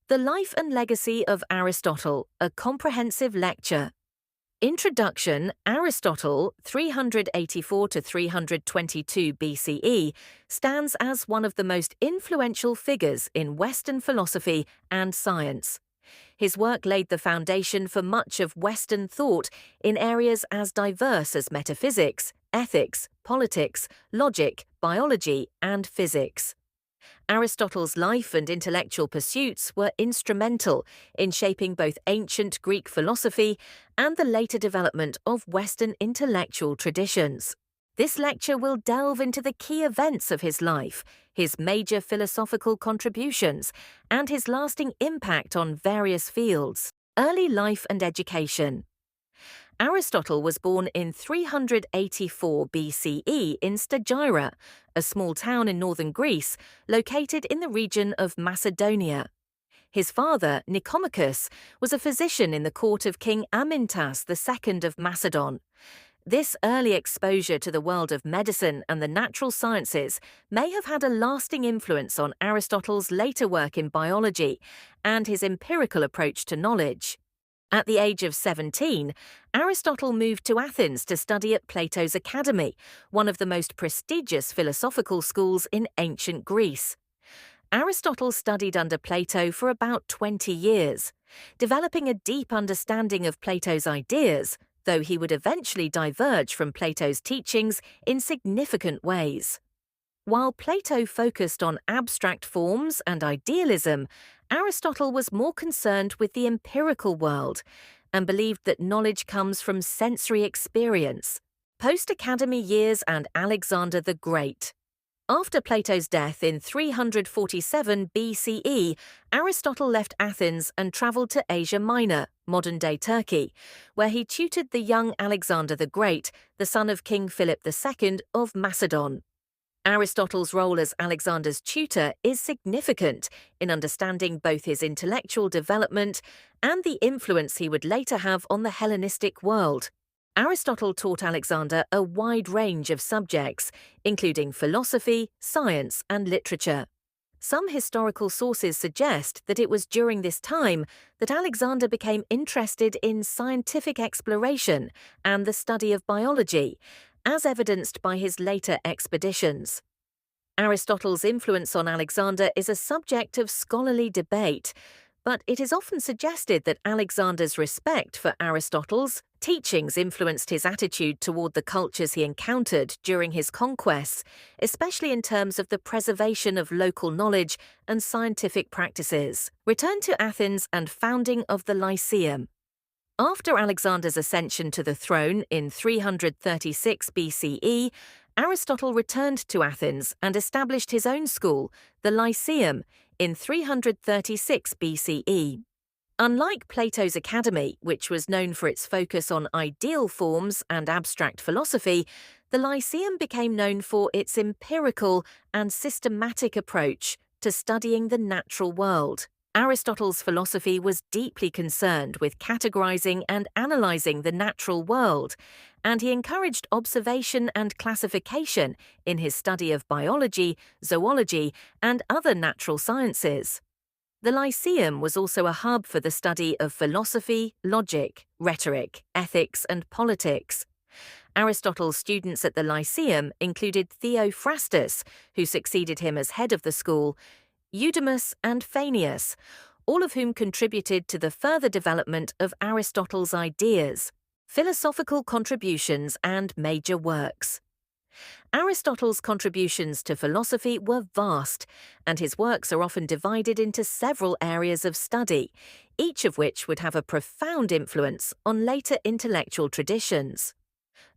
The Life and Legacy of Aristotle, a comprehensive lecture. Introduction. Aristotle, 384 to 322 BCE, stands as one of the most influential figures in Western philosophy and science. His work laid the foundation for much of Western thought in areas as diverse as metaphysics, ethics, politics, logic, biology, and physics. Aristotle's life and intellectual pursuits were instrumental in shaping both ancient Greek philosophy and the later development of Western intellectual traditions. This lecture will delve into the key events of his life, his major philosophical contributions, and his lasting impact on various fields. Early life and education. Aristotle was born in 384 BCE in Stagira, a small town in northern Greece located in the region of Macedonia. His father, Nicomachus, was a physician in the court of King Amyntas II of Macedon. This early exposure to the world of medicine and the natural sciences may have had a lasting influence on Aristotle's later work in biology and his empirical approach to knowledge. At the age of 17, Aristotle moved to Athens to study at Plato's Academy, one of the most prestigious philosophical schools in ancient Greece. Aristotle studied under Plato for about 20 years, developing a deep understanding of Plato's ideas, though he would eventually diverge from Plato's teachings in significant ways. While Plato focused on abstract forms and idealism, Aristotle was more concerned with the empirical world and believed that knowledge comes from sensory experience. Post-academy years and Alexander the Great. After Plato's death in 347 BCE, Aristotle left Athens and travelled to Asia Minor, modern-day Turkey, where he tutored the young Alexander the Great, the son of King Philip II of Macedon. Aristotle's role as Alexander's tutor is significant in understanding both his intellectual development and the influence he would later have on the Hellenistic world. Aristotle taught Alexander a wide range of subjects, including philosophy, science, and literature. Some historical sources suggest that it was during this time that Alexander became interested in scientific exploration and the study of biology, as evidenced by his later expeditions. Aristotle's influence on Alexander is a subject of scholarly debate, but it is often suggested that Alexander's respect for Aristotle's teachings influenced his attitude toward the cultures he encountered during his conquests, especially in terms of the preservation of local knowledge and scientific practices. Return to Athens and founding of the Lyceum. After Alexander's ascension to the throne in 336 BCE, Aristotle returned to Athens and established his own school, the Lyceum, in 336 BCE. Unlike Plato's Academy, which was known for its focus on ideal forms and abstract philosophy, the Lyceum became known for its empirical and systematic approach to studying the natural world. Aristotle's philosophy was deeply concerned with categorizing and analyzing the natural world, and he encouraged observation and classification in his study of biology, zoology, and other natural sciences. The Lyceum was also a hub for the study of philosophy, logic, rhetoric, ethics, and politics. Aristotle's students at the Lyceum included Theophrastus, who succeeded him as head of the school, Eudemus and Phanius, all of whom contributed to the further development of Aristotle's ideas, philosophical contributions, and major works. Aristotle's contributions to philosophy were vast, and his works are often divided into several areas of study, each of which would have a profound influence on later intellectual traditions.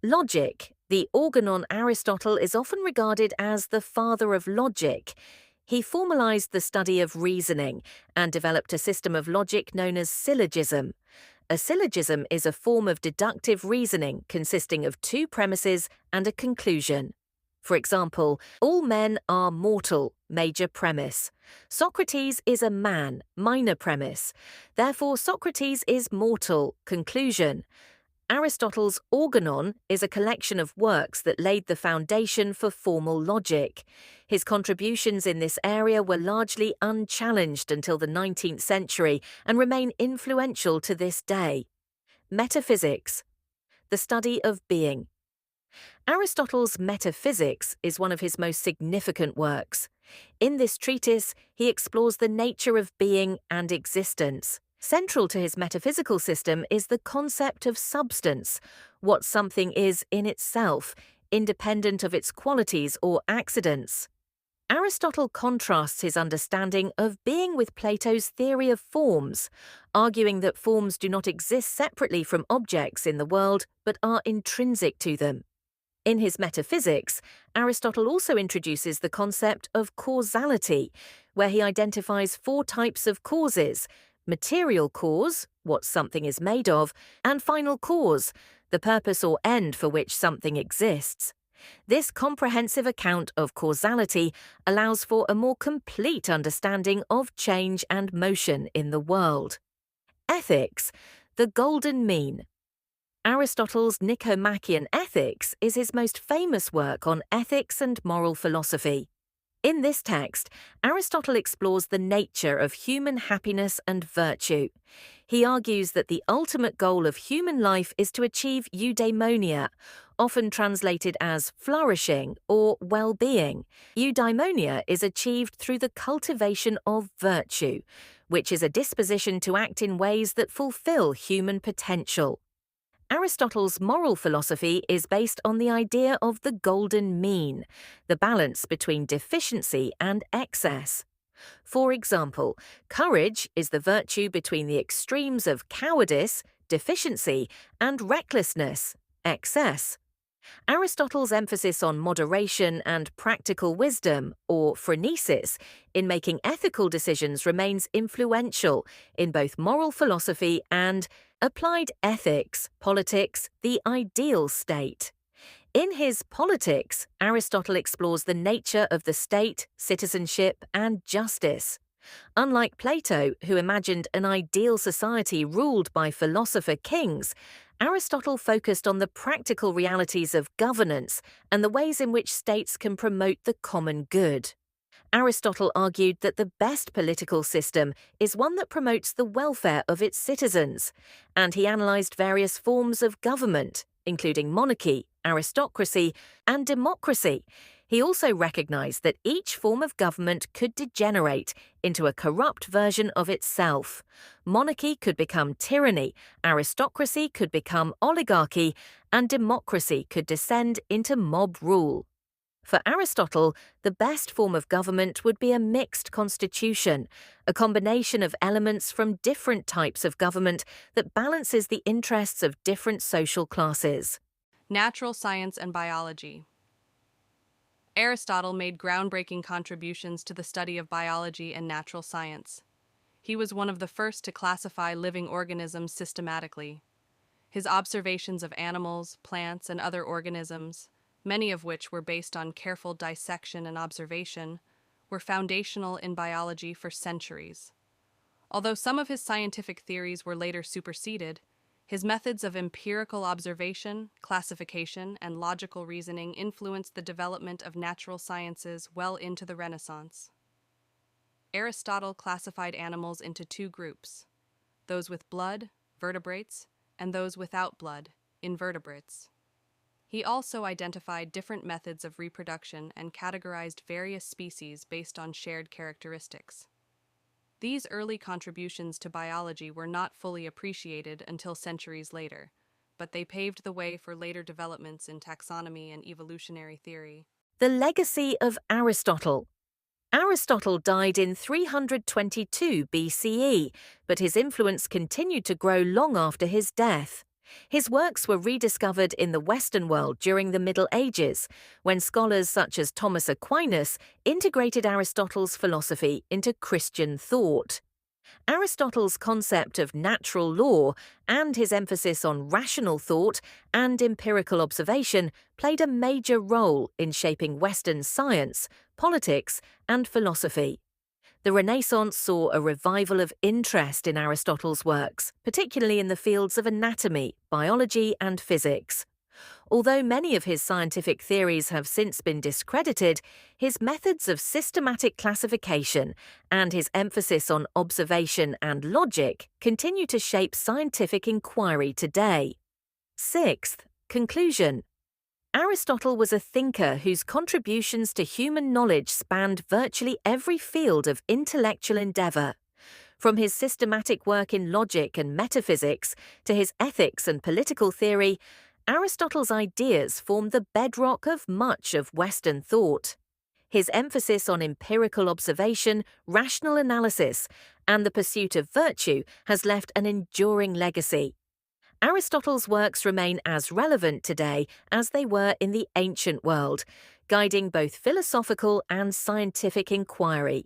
Logic. The organon Aristotle is often regarded as the father of logic. He formalized the study of reasoning and developed a system of logic known as syllogism. A syllogism is a form of deductive reasoning consisting of two premises and a conclusion. For example, all men are mortal, major premise. Socrates is a man, minor premise. Therefore, Socrates is mortal, conclusion. Aristotle's Organon is a collection of works that laid the foundation for formal logic. His contributions in this area were largely unchallenged until the 19th century and remain influential to this day. Metaphysics, the study of being. Aristotle's Metaphysics is one of his most significant works. In this treatise, he explores the nature of being and existence. Central to his metaphysical system is the concept of substance, what something is in itself, independent of its qualities or accidents. Aristotle contrasts his understanding of being with Plato's theory of forms, arguing that forms do not exist separately from objects in the world but are intrinsic to them. In his Metaphysics, Aristotle also introduces the concept of causality, where he identifies 4 types of causes: material cause, what something is made of, and final cause, the purpose or end for which something exists. This comprehensive account of causality allows for a more complete understanding of change and motion in the world. Ethics, the golden mean. Aristotle's Nicomachean Ethics is his most famous work on ethics and moral philosophy. In this text, Aristotle explores the nature of human happiness and virtue. He argues that the ultimate goal of human life is to achieve eudaimonia, often translated as flourishing or well-being. Eudaimonia is achieved through the cultivation of virtue, which is a disposition to act in ways that fulfill human potential. Aristotle's moral philosophy is based on the idea of the golden mean, the balance between deficiency and excess. For example, courage is the virtue between the extremes of cowardice, deficiency, and recklessness, excess. Aristotle's emphasis on moderation and practical wisdom, or phronesis, in making ethical decisions remains influential in both moral philosophy and applied ethics, politics, the ideal state. In his Politics, Aristotle explores the nature of the state, citizenship, and justice. Unlike Plato, who imagined an ideal society ruled by philosopher kings, Aristotle focused on the practical realities of governance and the ways in which states can promote the common good. Aristotle argued that the best political system is one that promotes the welfare of its citizens, and he analysed various forms of government, including monarchy, aristocracy, and democracy. He also recognized that each form of government could degenerate into a corrupt version of itself. Monarchy could become tyranny, aristocracy could become oligarchy, and democracy could descend into mob rule. For Aristotle, the best form of government would be a mixed constitution, a combination of elements from different types of government that balances the interests of different social classes. Natural science and biology. Aristotle made groundbreaking contributions to the study of biology and natural science. He was one of the first to classify living organisms systematically. His observations of animals, plants, and other organisms, many of which were based on careful dissection and observation, were foundational in biology for centuries. Although some of his scientific theories were later superseded, his methods of empirical observation, classification, and logical reasoning influenced the development of natural sciences well into the Renaissance. Aristotle classified animals into 2 groups: those with blood, vertebrates, and those without blood, invertebrates. He also identified different methods of reproduction and categorized various species based on shared characteristics. These early contributions to biology were not fully appreciated until centuries later, but they paved the way for later developments in taxonomy and evolutionary theory. The legacy of Aristotle. Aristotle died in 322 BCE, but his influence continued to grow long after his death. His works were rediscovered in the Western world during the Middle Ages, when scholars such as Thomas Aquinas integrated Aristotle's philosophy into Christian thought. Aristotle's concept of natural law and his emphasis on rational thought and empirical observation played a major role in shaping Western science, politics, and philosophy. The Renaissance saw a revival of interest in Aristotle's works, particularly in the fields of anatomy, biology, and physics. Although many of his scientific theories have since been discredited, his methods of systematic classification and his emphasis on observation and logic continue to shape scientific inquiry today. Sixth, conclusion. Aristotle was a thinker whose contributions to human knowledge spanned virtually every field of intellectual endeavor. From his systematic work in logic and metaphysics to his ethics and political theory, Aristotle's ideas formed the bedrock of much of Western thought. His emphasis on empirical observation, rational analysis, and the pursuit of virtue has left an enduring legacy. Aristotle's works remain as relevant today as they were in the ancient world, guiding both philosophical and scientific inquiry.